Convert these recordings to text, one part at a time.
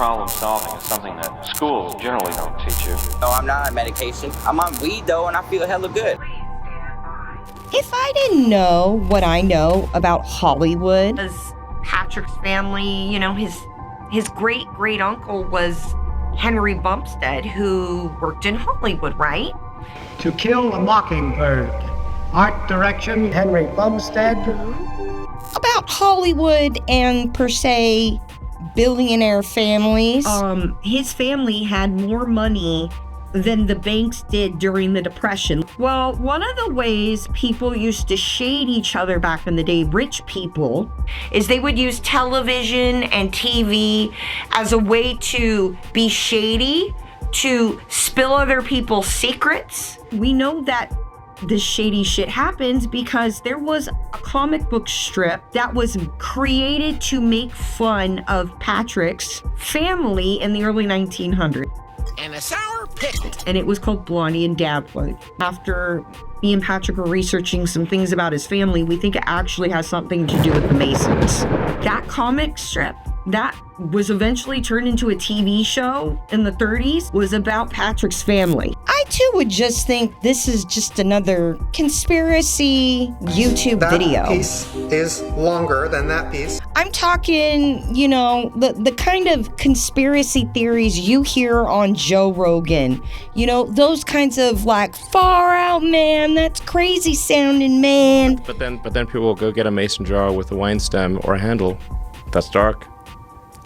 problem solving is something that schools generally don't teach you. No, I'm not on medication. I'm on weed though, and I feel hella good. If I didn't know what I know about Hollywood, As Patrick's family, you know, his great uncle was Henry Bumstead, who worked in Hollywood, right? To Kill a Mockingbird. Art direction, Henry Bumstead. about Hollywood and per se billionaire families. His family had more money than the banks did during the Depression. Well, one of the ways people used to shade each other back in the day, rich people, is they would use television and TV as a way to be shady, to spill other people's secrets. We know that this shady shit happens because there was a comic book strip that was created to make fun of Patrick's family in the early 1900s. And a sour pickle. And it was called Blondie and Dadwood. After me and Patrick were researching some things about his family, we think it actually has something to do with the Masons. That comic strip that was eventually turned into a TV show in the 30s was about Patrick's family. I too would just think this is just another conspiracy YouTube video. That piece is longer than that piece. I'm talking, you know, the kind of conspiracy theories you hear on Joe Rogan. You know, those kinds of like, far out, man, that's crazy sounding, man. But then people will go get a mason jar with a wine stem or a handle. That's dark.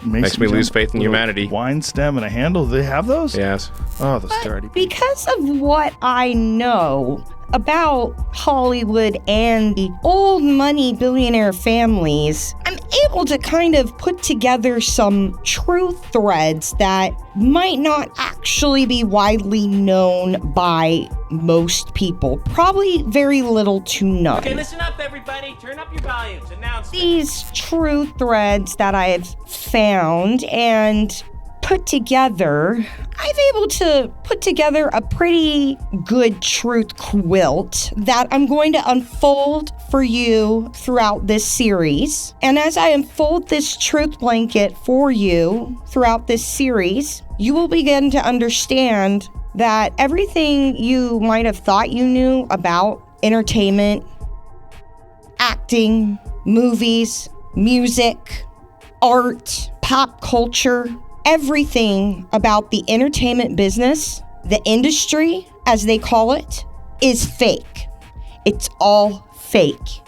Makes me lose faith in humanity. Wine stem and a handle, do they have those? Yes. Oh, the sturdy. Because of what I know about Hollywood and the old money billionaire families, I'm able to kind of put together some truth threads that might not actually be widely known by most people. Probably very little to none. Okay, listen up, everybody. Turn up your volumes. Announce These truth threads that I've found and put together, I'm able to put together a pretty good truth quilt that I'm going to unfold for you throughout this series. And as I unfold this truth blanket for you throughout this series, you will begin to understand that everything you might have thought you knew about entertainment, acting, movies, music, art, pop culture, everything about the entertainment business, the industry, as they call it, is fake. It's all fake.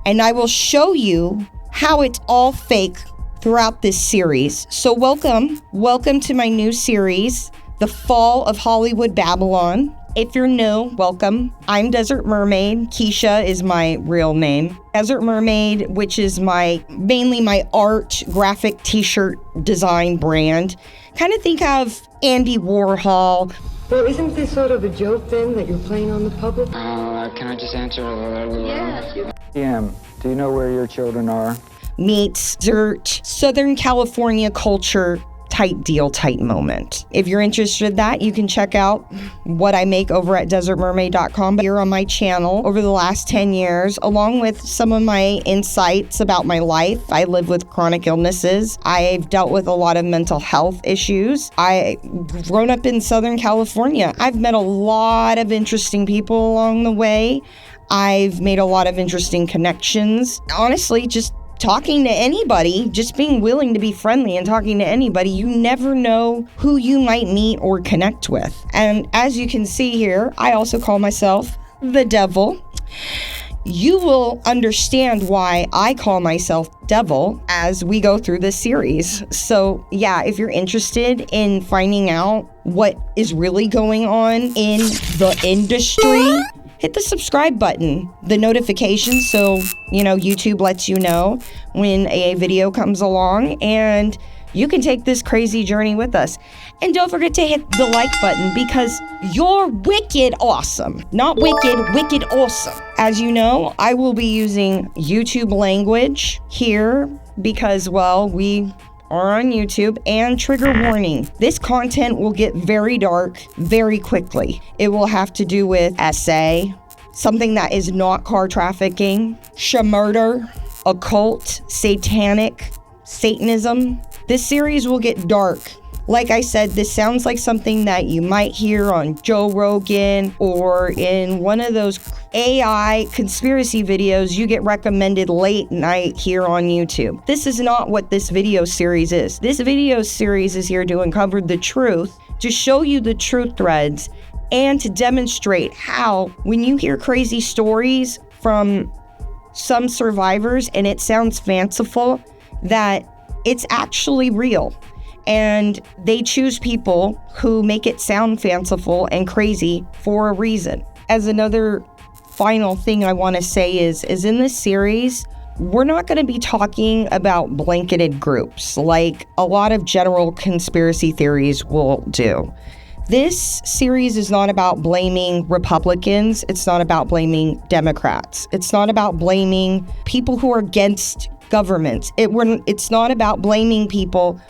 And I will show you how it's all fake throughout this series. So welcome to my new series, The Fall of Hollywood Babylon. If you're new, welcome. I'm Desert Mermaid. Keisha is my real name. Desert Mermaid, which is mainly my art graphic t-shirt design brand. Kind of think of Andy Warhol. Well, isn't this sort of a joke then that you're playing on the public? Can I just answer? Yes. DM, do you know where your children are? Meets dirt, Southern California culture type moment. If you're interested in that, you can check out what I make over at desertmermaid.com. Here on my channel over the last 10 years, along with some of my insights about my life. I live with chronic illnesses. I've dealt with a lot of mental health issues. I've grown up in Southern California. I've met a lot of interesting people along the way. I've made a lot of interesting connections. Honestly, just talking to anybody, just being willing to be friendly and talking to anybody, you never know who you might meet or connect with. And as you can see here, I also call myself the devil. You will understand why I call myself devil as we go through this series. So yeah, if you're interested in finding out what is really going on in the industry, hit the subscribe button, the notification, so, you know, YouTube lets you know when a video comes along, and you can take this crazy journey with us. And don't forget to hit the like button because you're wicked awesome. Not wicked, wicked awesome. As you know, I will be using YouTube language here because, well, we are on YouTube, and trigger warning. This content will get very dark very quickly. It will have to do with SA, something that is not car trafficking, murder, occult, satanic, Satanism, This series will get dark. Like I said, this sounds like something that you might hear on Joe Rogan or in one of those AI conspiracy videos you get recommended late night here on YouTube. This is not what this video series is. This video series is here to uncover the truth, to show you the truth threads, and to demonstrate how, when you hear crazy stories from some survivors and it sounds fanciful, that it's actually real. And they choose people who make it sound fanciful and crazy for a reason. As another final thing I want to say is in this series, we're not going to be talking about blanketed groups like a lot of general conspiracy theories will do. This series is not about blaming Republicans. It's not about blaming Democrats. It's not about blaming people who are against governments. It's not about blaming people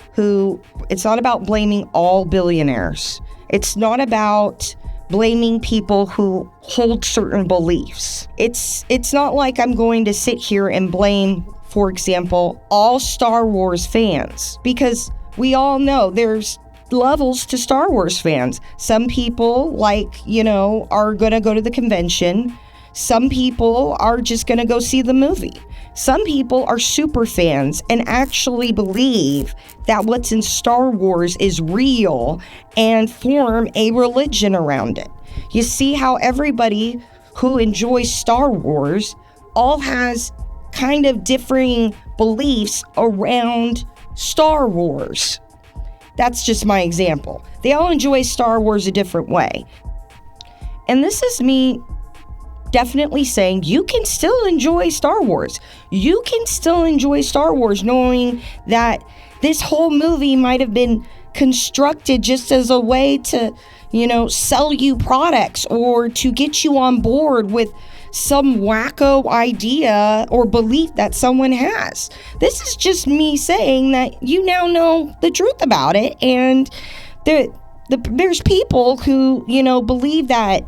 it's not about blaming all billionaires. It's not about blaming people who hold certain beliefs. It's not like I'm going to sit here and blame, for example, all Star Wars fans, because we all know there's levels to Star Wars fans. Some people are gonna go to the convention. Some people are just gonna go see the movie. Some people are super fans and actually believe that what's in Star Wars is real and form a religion around it. You see how everybody who enjoys Star Wars all has kind of differing beliefs around Star Wars. That's just my example. They all enjoy Star Wars a different way. And this is me definitely saying you can still enjoy Star Wars. You can still enjoy Star Wars knowing that this whole movie might have been constructed just as a way to, sell you products or to get you on board with some wacko idea or belief that someone has. This is just me saying that you now know the truth about it, and there's people who, believe that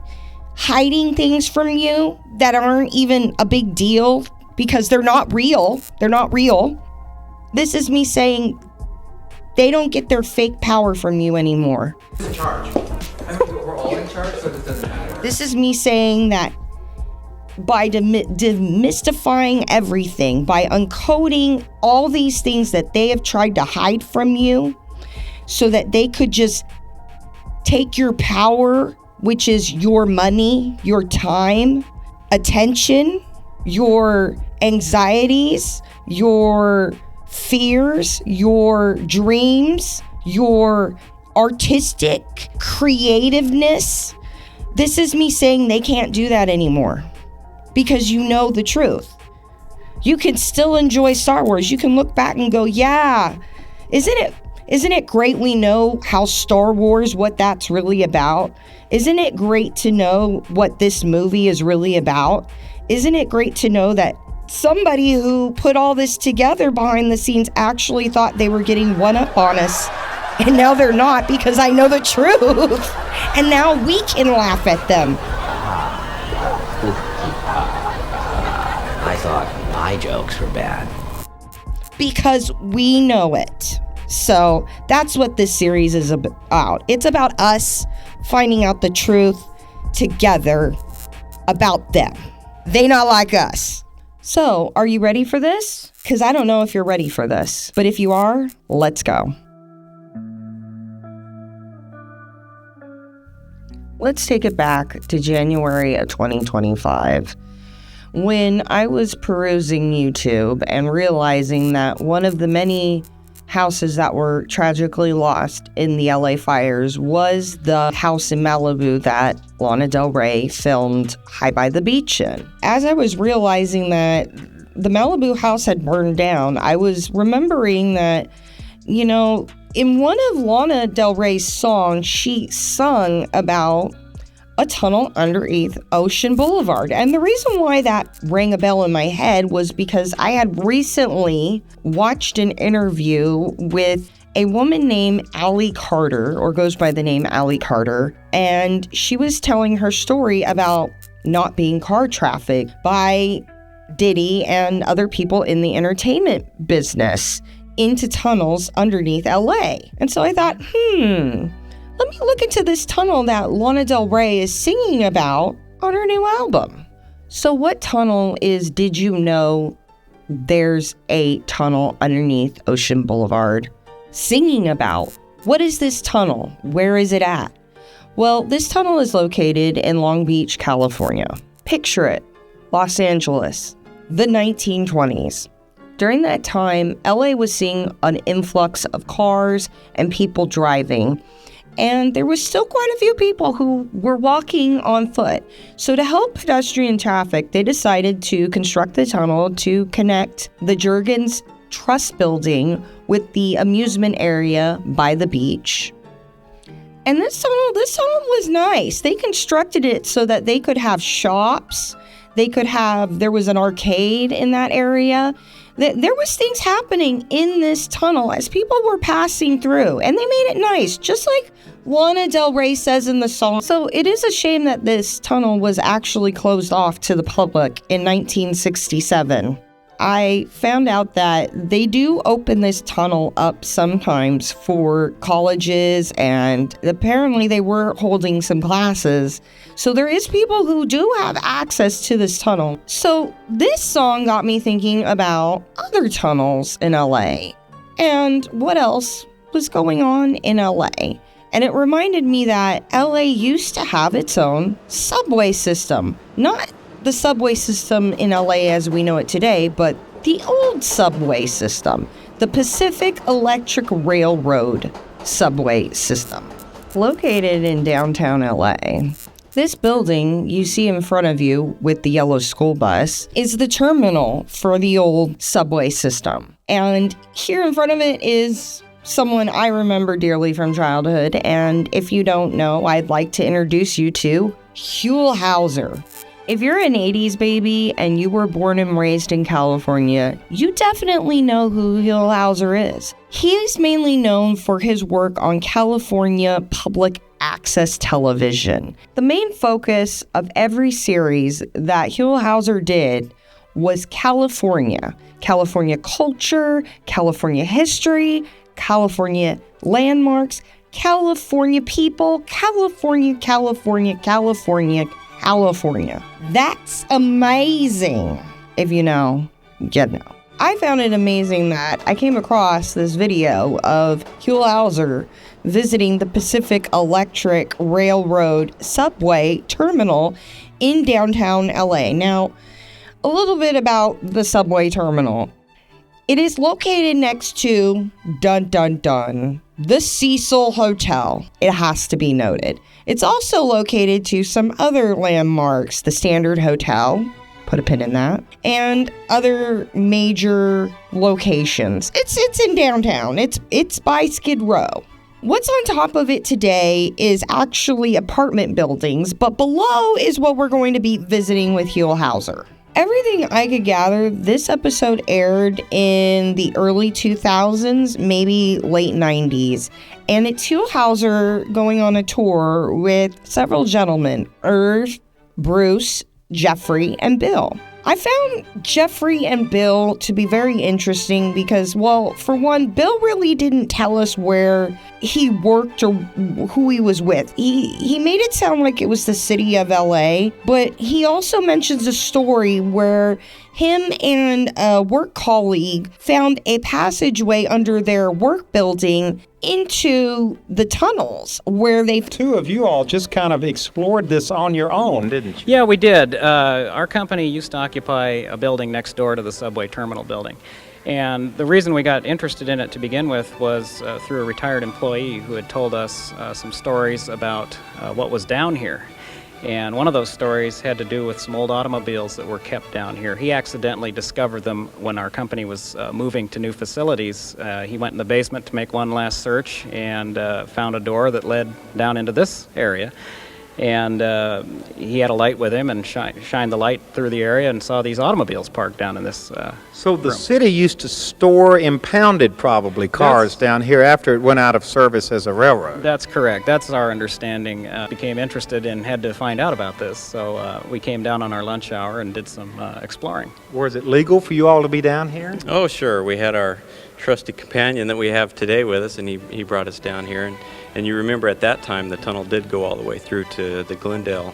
hiding things from you that aren't even a big deal because they're not real. They're not real. This is me saying they don't get their fake power from you anymore. Who's in charge? We're all in charge, so this doesn't matter. This is me saying that by demystifying everything, by uncoding all these things that they have tried to hide from you so that they could just take your power, which is your money, your time, attention, your anxieties, your fears, your dreams, your artistic creativeness. This is me saying they can't do that anymore because you know the truth. You can still enjoy Star Wars. You can look back and go, yeah, isn't it great we know how Star Wars, what that's really about? Isn't it great to know what this movie is really about? Isn't it great to know that somebody who put all this together behind the scenes actually thought they were getting one up on us, and now they're not because I know the truth, and now we can laugh at them. I thought my jokes were bad. Because we know it. So that's what this series is about. It's about us finding out the truth together about them. They not like us. So, are you ready for this? Because I don't know if you're ready for this. But if you are, let's go. Let's take it back to January of 2025. When I was perusing YouTube and realizing that one of the many houses that were tragically lost in the LA fires was the house in Malibu that Lana Del Rey filmed High by the Beach in. As I was realizing that the Malibu house had burned down, I was remembering that, in one of Lana Del Rey's songs, she sung about a tunnel underneath Ocean Boulevard. And the reason why that rang a bell in my head was because I had recently watched an interview with a woman named Allie Carter, or goes by the name Allie Carter, and she was telling her story about not being car trafficked by Diddy and other people in the entertainment business. into tunnels underneath LA. And so I thought, let me look into this tunnel that Lana del Rey is singing about on her new album. So what tunnel is Did You Know There's a Tunnel Underneath Ocean Boulevard singing about? What is this tunnel? Where is it at? Well, this tunnel is located in Long Beach, California. Picture it, Los Angeles, the 1920s. During that time, LA was seeing an influx of cars and people driving, and there was still quite a few people who were walking on foot. So to help pedestrian traffic, they decided to construct the tunnel to connect the Juergens Trust Building with the amusement area by the beach. And this tunnel was nice. They constructed it so that they could have shops. There was an arcade in that area. There was things happening in this tunnel as people were passing through, and they made it nice, just like Lana del Rey says in the song. So it is a shame that this tunnel was actually closed off to the public in 1967. I found out that they do open this tunnel up sometimes for colleges, and apparently they were holding some classes. So there is people who do have access to this tunnel. So this song got me thinking about other tunnels in LA and what else was going on in LA. And it reminded me that LA used to have its own subway system. Not the subway system in LA as we know it today, but the old subway system, the Pacific Electric Railroad subway system, located in downtown LA. This building you see in front of you with the yellow school bus is the terminal for the old subway system. And here in front of it is someone I remember dearly from childhood. And if you don't know, I'd like to introduce you to Huell Howser. If you're an 80s baby and you were born and raised in California, you definitely know who Huell Howser is. He is mainly known for his work on California public access television. The main focus of every series that Huell Howser did was California culture, California history, California landmarks, California people, California. That's amazing. If you know, you know. I found it amazing that I came across this video of Huell Howser visiting the Pacific Electric Railroad subway terminal in downtown LA. Now, a little bit about the subway terminal. It is located next to, the Cecil Hotel. It has to be noted. It's also located to some other landmarks, the Standard Hotel, put a pin in that, and other major locations. It's in downtown. It's by Skid Row. What's on top of it today is actually apartment buildings, but below is what we're going to be visiting with Huell Howser. Everything I could gather, this episode aired in the early 2000s, maybe late 90s. And it's Huell Howser going on a tour with several gentlemen, Irv, Bruce, Jeffrey, and Bill. I found Jeffrey and Bill to be very interesting because, well, for one, Bill really didn't tell us where he worked or who he was with. He made it sound like it was the city of LA, but he also mentions a story where him and a work colleague found a passageway under their work building into the tunnels where they... Two of you all just kind of explored this on your own, didn't you? Yeah, we did. Our company used to occupy a building next door to the subway terminal building. And the reason we got interested in it to begin with was through a retired employee who had told us some stories about what was down here. And one of those stories had to do with some old automobiles that were kept down here. He accidentally discovered them when our company was moving to new facilities. He went in the basement to make one last search and found a door that led down into this area. And he had a light with him and shined the light through the area and saw these automobiles parked down in this So the room. city used to store impounded, probably, cars down here after it went out of service as a railroad. That's correct. That's our understanding. Became interested and had to find out about this. So we came down on our lunch hour and did some exploring. Was it legal for you all to be down here? Oh, sure. We had our trusty companion that we have today with us, and he brought us down here. And you remember at that time the tunnel did go all the way through to the Glendale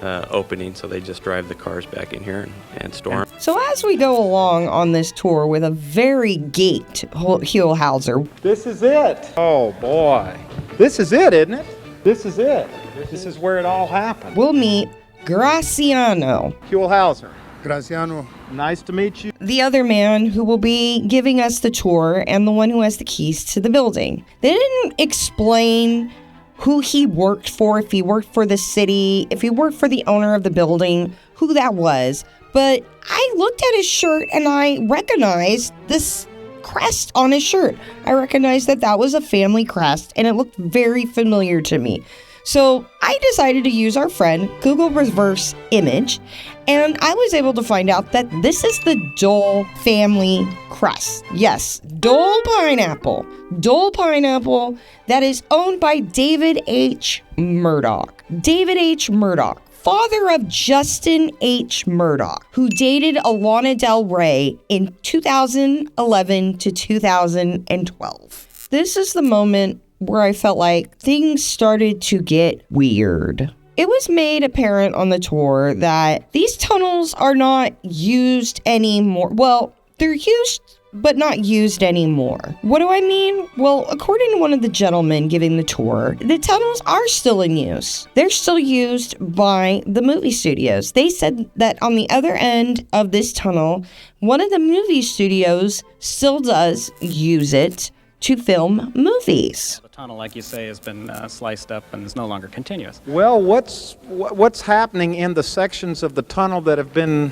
opening, so they just drive the cars back in here and store them. So as we go along on this tour with a very gaped Huell Howser. This is it. Oh boy. This is it, isn't it? This is it. This is where it all happened. We'll meet Graciano. Huell Howser. Graciano. Nice to meet you. The other man who will be giving us the tour and the one who has the keys to the building. They didn't explain who he worked for, if he worked for the city, if he worked for the owner of the building, who that was. But I looked at his shirt and I recognized this crest on his shirt. I recognized that was a family crest and it looked very familiar to me. So I decided to use our friend Google Reverse Image, and I was able to find out that this is the Dole family crest. Yes, Dole Pineapple. Dole Pineapple that is owned by David H. Murdoch. David H. Murdoch, father of Justin H. Murdoch, who dated Lana del Rey in 2011 to 2012. This is the moment where I felt like things started to get weird. It was made apparent on the tour that these tunnels are not used anymore. Well, they're used, but not used anymore. What do I mean? Well, according to one of the gentlemen giving the tour, the tunnels are still in use. They're still used by the movie studios. They said that on the other end of this tunnel, one of the movie studios still does use it to film movies. The tunnel, like you say, has been sliced up and is no longer continuous. Well, what's happening in the sections of the tunnel that have been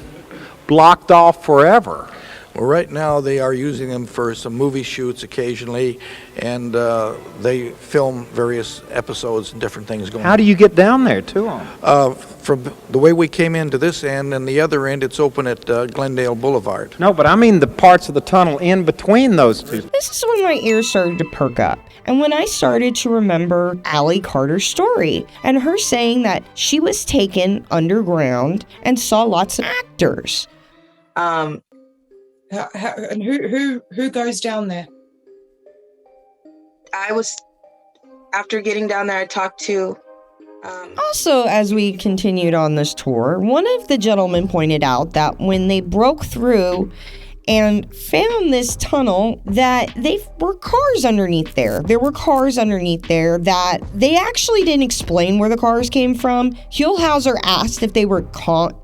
blocked off forever? Well, right now they are using them for some movie shoots occasionally, and they film various episodes and different things going on. How do you get down there to them? From the way we came into this end, and the other end, it's open at Glendale Boulevard. No, but I mean the parts of the tunnel in between those two. This is when my ears started to perk up, and when I started to remember Allie Carter's story, and her saying that she was taken underground and saw lots of actors. And who goes down there? After getting down there, I talked to... Also, as we continued on this tour, one of the gentlemen pointed out that when they broke through and found this tunnel, that they were cars underneath there. There were cars underneath there that they actually didn't explain where the cars came from. Huell Howser asked if they were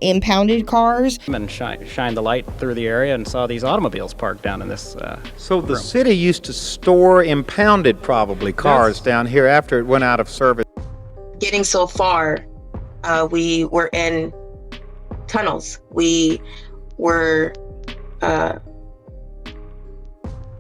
impounded cars. And shined the light through the area and saw these automobiles parked down in this So the city used to store impounded, probably, cars down here after it went out of service. Getting so far, we were in tunnels. We were...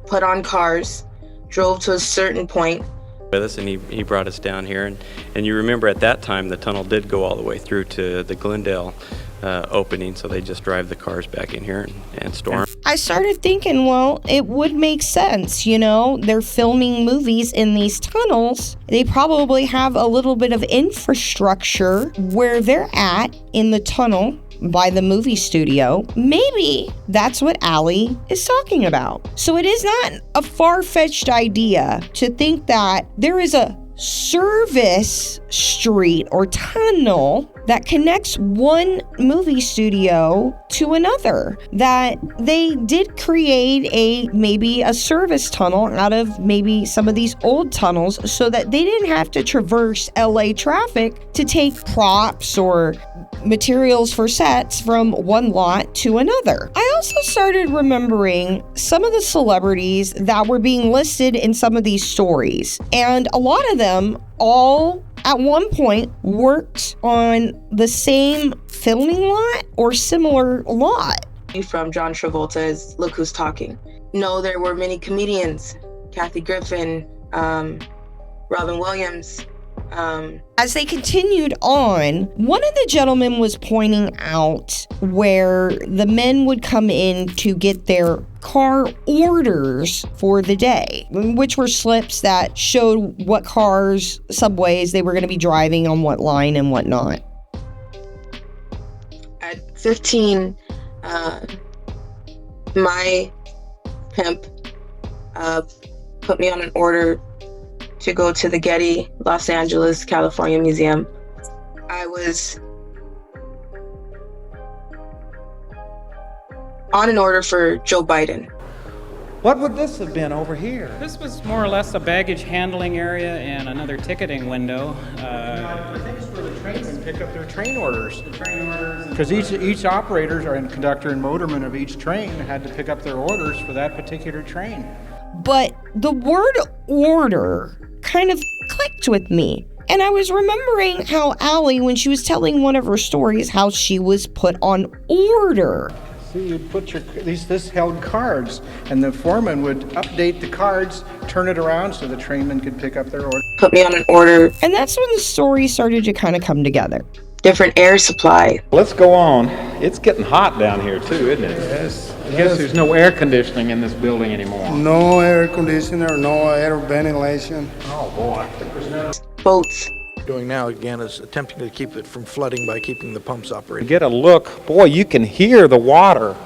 put on cars, drove to a certain point. With us, and he brought us down here, and you remember at that time the tunnel did go all the way through to the Glendale opening, so they just drive the cars back in here and store them. I started thinking, well, it would make sense, you know, they're filming movies in these tunnels. They probably have a little bit of infrastructure where they're at in the tunnel by the movie studio. Maybe that's what Allie is talking about. So it is not a far-fetched idea to think that there is a service street or tunnel that connects one movie studio to another, that they did create maybe a service tunnel out of maybe some of these old tunnels so that they didn't have to traverse LA traffic to take props or materials for sets from one lot to another. I also started remembering some of the celebrities that were being listed in some of these stories, and a lot of them all at one point worked on the same filming lot or similar lot. From John Travolta's Look Who's Talking. No, there were many comedians, Kathy Griffin, Robin Williams. As they continued on, one of the gentlemen was pointing out where the men would come in to get their car orders for the day, which were slips that showed what cars, subways they were going to be driving on what line and whatnot. At 15, my pimp put me on an order to go to the Getty, Los Angeles, California Museum. I was on an order for Joe Biden. What would this have been over here? This was more or less a baggage handling area and another ticketing window. I think it's where the trainmen pick up their train orders. Because each operator and conductor and motorman of each train had to pick up their orders for that particular train. But the word order kind of clicked with me. And I was remembering how Allie, when she was telling one of her stories, how she was put on order. See, you'd put this held cards, and the foreman would update the cards, turn it around so the trainman could pick up their order. Put me on an order. And that's when the story started to kind of come together. Different air supply. Let's go on. It's getting hot down here too, isn't it? Yes. I guess there's no air conditioning in this building anymore. No air conditioner, no air ventilation. Oh boy. Boats. Doing now again is attempting to keep it from flooding by keeping the pumps operating. Get a look. Boy, you can hear the water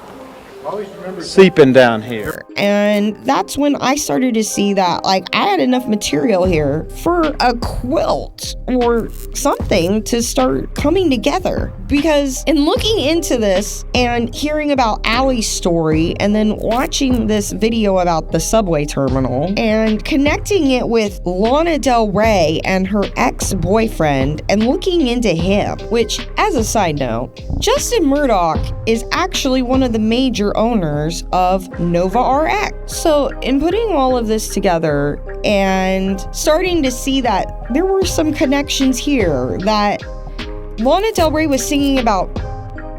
seeping down here. And that's when I started to see that, like, I had enough material here for a quilt or something to start coming together. Because in looking into this and hearing about Allie's story and then watching this video about the subway terminal and connecting it with Lana Del Rey and her ex-boyfriend and looking into him, which, as a side note, Justin Murdoch is actually one of the major owners of Nova RX. So in putting all of this together and starting to see that there were some connections here, that Lana Del Rey was singing about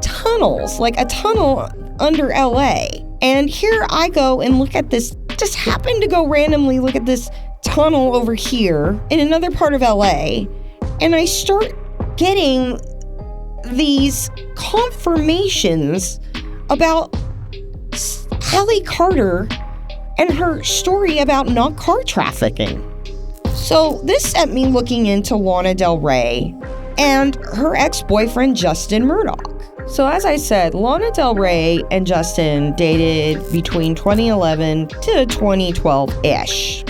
tunnels, like a tunnel under LA. And here I go and look at this, just happened to go randomly look at this tunnel over here in another part of LA. And I start getting these confirmations about Sally Carter and her story about not car trafficking. So this sent me looking into Lana Del Rey and her ex-boyfriend Justin Murdoch. So as I said, Lana Del Rey and Justin dated between 2011 to 2012-ish.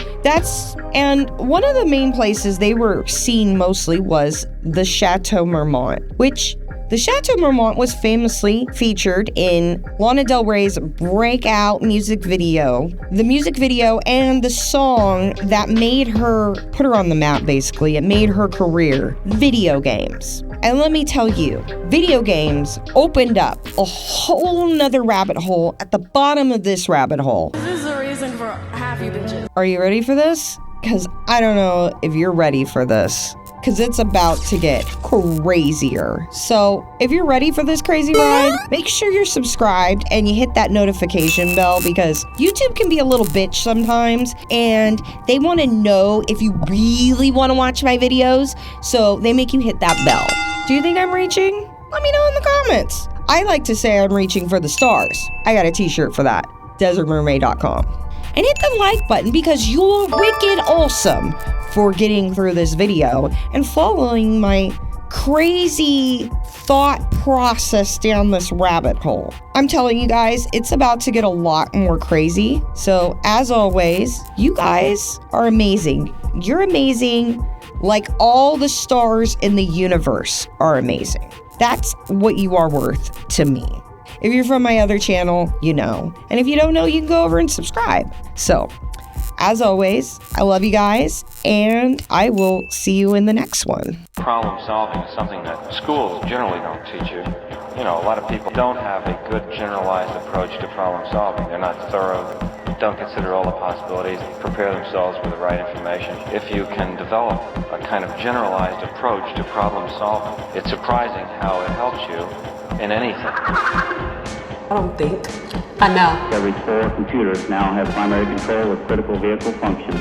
And one of the main places they were seen mostly was the Chateau Marmont, which the Chateau Marmont was famously featured in Lana Del Rey's breakout music video. The music video and the song that made her, put her on the map basically, it made her career, video games. And let me tell you, video games opened up a whole nother rabbit hole at the bottom of this rabbit hole. This is the reason for happy bitches. Are you ready for this? Because I don't know if you're ready for this. Because it's about to get crazier. So if you're ready for this crazy ride, make sure you're subscribed and you hit that notification bell, because YouTube can be a little bitch sometimes and they want to know if you really want to watch my videos. So they make you hit that bell. Do you think I'm reaching? Let me know in the comments. I like to say I'm reaching for the stars. I got a t-shirt for that. desertmermaid.com. And hit the like button because you're wicked awesome for getting through this video and following my crazy thought process down this rabbit hole. I'm telling you guys, it's about to get a lot more crazy. So as always, you guys are amazing. You're amazing, like all the stars in the universe are amazing. That's what you are worth to me. If you're from my other channel, you know. And if you don't know, you can go over and subscribe. So, as always, I love you guys, and I will see you in the next one. Problem solving is something that schools generally don't teach you. You know, a lot of people don't have a good generalized approach to problem solving. They're not thorough, don't consider all the possibilities, prepare themselves with the right information. If you can develop a kind of generalized approach to problem solving, it's surprising how it helps you in anything. I don't think. I know. Every 4 computers now have primary control of critical vehicle functions.